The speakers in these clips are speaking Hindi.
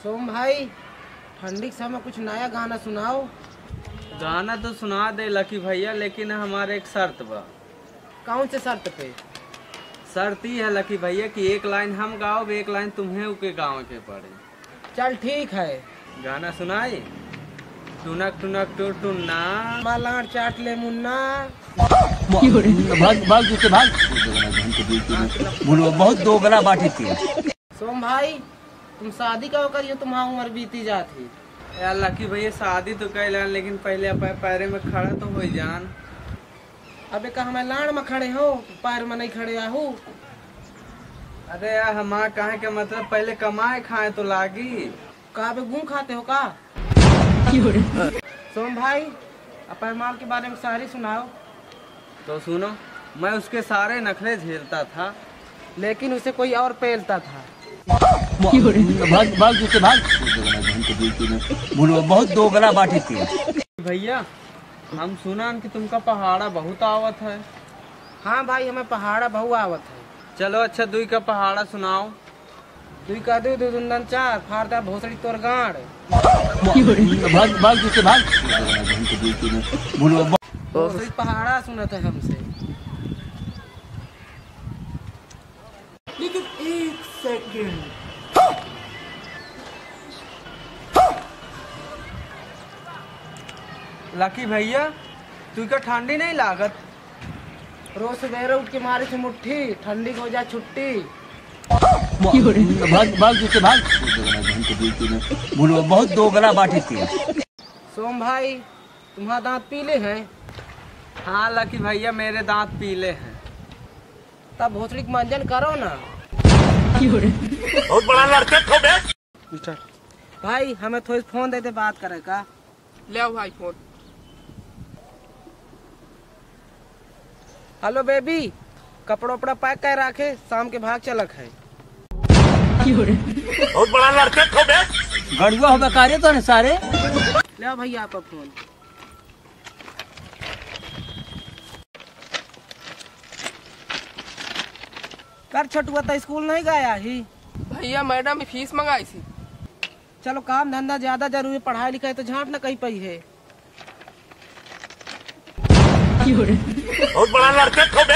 सोम भाई, ठंडी के समय कुछ नया गाना सुनाओ। गाना तो सुना दे लकी भैया, लेकिन हमारे एक शर्त बा। कौन से शर्त पे? शर्त ही है लकी भैया कि एक लाइन हम गाओ, एक लाइन तुम्हें उके गाँव के पड़े। चल ठीक है। गाना सुनाई। टुनक टुनक टू टुन्ना मालाड़ चाट ले मुन्ना। भाग भाग जूते भाग। बहुत दो गला बाटी थी। सोम भाई, तुम शादी कब करियो? तुम्हारी उम्र बीती जाती। यार लकी भैया शादी तो कैलान, लेकिन पहले अपने पैरे में खड़ा तो हो जान। अबे कहा मैं लाड़ में खड़े हो, पैर में नहीं खड़े आहू। अरे यार हमारा कहे के मतलब पहले कमाए खाए तो लागी। कहा बे गूं खाते हो का? सोम भाई, अपने माल के बारे में शायरी सुनाओ। तो सुनो, मैं उसके सारे नखरे झेलता था, लेकिन उसे कोई और पेलता था। भाग भाग जूते भाग। बहुत दो गला बाटी थी। भैया हम सुना कि तुमका पहाड़ा बहुत आवत है। हाँ भाई, हमें पहाड़ा बहु आवत है। चलो अच्छा, दुई का पहाड़ा सुनाओ। दुई का दू दू दुंदन चार, फारदा भोसड़ी तोर गाड़। भाग भाग जूते भाग। भोसड़ी पहाड़ा सुनत है हमसे। लेकिन एक सेकंड। लकी भैया तू का ठंडी नहीं लागत? रोज सवेरे उठ के मारे थे मुट्ठी, ठंडी को हो जाए छुट्टी। भाग भाग जूते भाग। बहुत दो गला बाटी थी। सोम भाई, तुम्हारा दांत पीले हैं? हाँ लकी भैया, मेरे दांत पीले हैं। तब भोसड़ी का मंजन करो ना। बहुत बड़ा लड़का हो बे। भाई हमें थोड़ी फोन देते बात करे का। ले आओ भाई फोन। हेलो बेबी, कपड़ा उपड़ा पैक कर रखे, शाम के भाग चलक है। बहुत बड़ा लड़का हो बे। गड़ुआ हो बेकारे तो न सारे। ले आओ भैया आपका फोन। कर छोटुआ तो स्कूल नहीं गया ही। भैया मैडम फीस मंगाई थी। चलो काम धंधा ज्यादा जरूरी, पढ़ाई लिखाई तो झांट न कहीं पई है। बहुत बड़ा लड़का हो बे।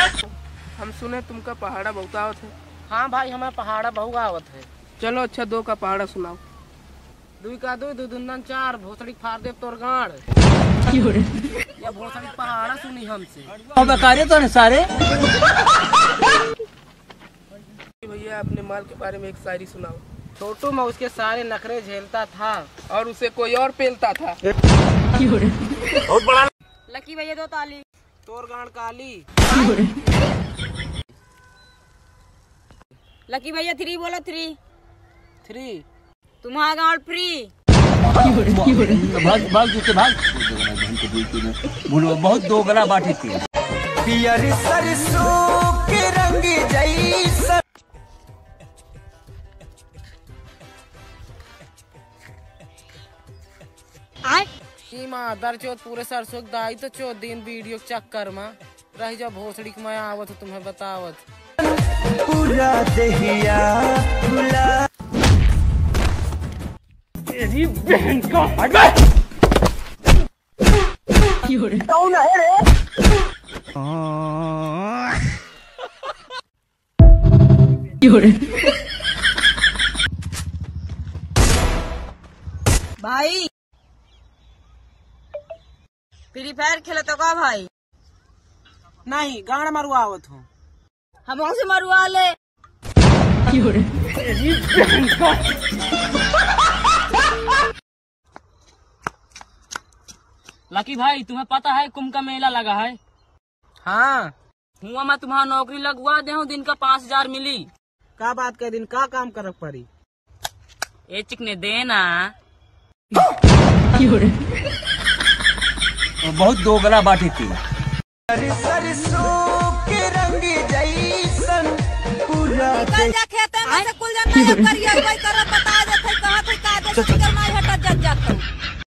हम सुने तुमका पहाड़ा बहुत आवत है। हाँ भाई, हमें पहाड़ा बहु आवत है। चलो अच्छा, दो का पहाड़ा सुनाओ। दुई का दू दू दुंदन चार, भोसड़ी फाड़ दे तोर गाड़। या भोसड़ी पहाड़ा सुनी हमसे। हो बेकारे तो न सारे। भैया अपने माल के बारे में एक शायरी सुनाओ। छोटू मैं उसके सारे नखरे झेलता था, और उसे कोई और पेलता था। बहुत बड़ा। लकी भैया दो ताली। तोर गाड़ काली। लकी भैया थ्री बोलो, थ्री। थ्री। तुम्हारा गाँव फ्री। भाग भाग जूते भाग। बहुत दो गला बाटी थी। पियर सरसों के रंग जैसा। माँ दर चौथ पूरे सरसों दाई तो चौथ दिन वीडियो चक्कर में रह जा भोसड़ी के माया आवत तुम्हें बतावत। पूरा दहिया खुला। तेरी बहन का कौन है रे? भाई फ्री फायर खेले तो का भाई? नहीं, गाड़ मरुआ आवत हूँ। हम से मरुआ ले। लकी भाई तुम्हें पता है कुंभ का मेला लगा है? हाँ। हुआ मैं तुम्हारा नौकरी लगवा दे हूँ, दिन का 5,000 मिली। का बात कर, दिन का काम कर पड़ी? ए चिकने देना। बहुत दो गला बाटी थी। सरसों के रंग जैसन पूरा जा खेते में से कुल जन नहीं करिया कोई तरह बता देते कहां थे का दे कर मार हटा जज जात।